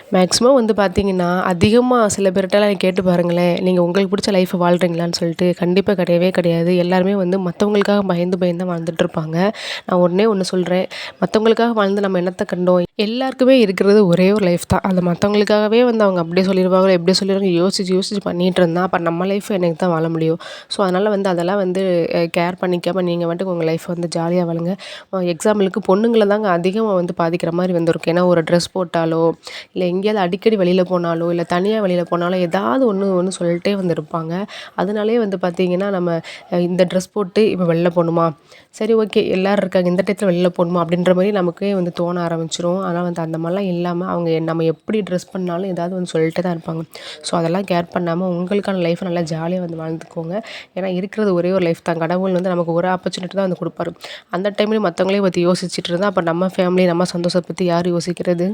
Maximum வந்து பார்த்தீங்கன்னா, அதிகமா சில பேர்ட்டலாம் கேட்டு பாருங்களேன், நீங்க உங்களுக்கு புடிச்ச லைஃப்ப வாழ்றீங்களான்னு சொல்லிட்டு, கண்டிப்பா கிடையவே கிடையாது. எல்லாருமே வந்து மத்தவங்களுக்காக பயந்து பயந்து தான் வாழ்ந்துட்டுருப்பாங்க. நான் ஒண்ணே ஒண்ணு சொல்றேன், மத்தவங்களுக்காக வாழ்ந்து நம்ம என்னத்த கண்டோம்? எல்லாருக்குமே இருக்கிறது ஒரே ஒரு லைஃப் தான். அத மத்தவங்களுக்காகவே வந்து அவங்க அப்படியே சொல்லிருவாங்களோ, இப்படி சொல்லிருவாங்க யோசிச்சு யோசிச்சு பண்ணிட்டு இருந்தா, அப்ப நம்ம லைஃப் என்னைக்கு தான் வாழ முடியும்? ஸோ, அதனால வந்து அதெல்லாம் வந்து கேர் பண்ணிக்காம நீங்க பாட்டுக்கு உங்க லைஃப் வந்து ஜாலியா வாழுங்க. எக்ஸாம்பிளுக்கு பொண்ணுங்கள தாங்க அதிகமா வந்து பாதிக்கிற மாரி வந்திருக்கும். ஏன்னா ஒரு ட்ரெஸ் போட்டாலோ, இல்ல எங்கேயாவது அடிக்கடி வெளியில போனாலோ, இல்ல தனியா வெளியில போனாலோ, ஏதாவது ஒண்ணு ஒண்ணு சொல்லிட்டே வந்து இருப்பாங்க. அதனாலேயே வந்து பார்த்தீங்கன்னா, நம்ம இந்த ட்ரெஸ் போட்டு இப்ப வெளில போணுமா? சரி ஓகே எல்லாரும் இருக்காங்க. இந்த டயத்துல வெளில போணுமா? அப்படின்ற மாரி நமக்கே வந்து தோண ஆரம்பிச்சுரும். ஆனா வந்து அந்த மாரிலாம் இல்லாம, அவங்க நம்ம எப்படி ட்ரெஸ் பண்ணாலும் ஏதாவது ஒண்ணு சொல்லிட்டே தான் இருப்பாங்க. ஸோ அதெல்லாம் கேர் பண்ணாம உங்களுக்கான லைஃப்ப நல்லா ஜாலியா வந்து வாழ்ந்துக்கோங்க. ஏன்னா இருக்கிறது ஒரே ஒரு லைஃப் தான். கடவுள் வந்து நமக்கு ஒரு ஆப்பர்ச்சுனிட்டி தான் வந்து குடுப்பாரு. அந்த டைம்லயும் மத்தவங்களே பத்தி யோசிச்சுட்டு இருந்தா, அப்ப நம்ம ஃபேமிலி, நம்ம சந்தோஷத்த பத்தி யார் யோசிக்கிறது?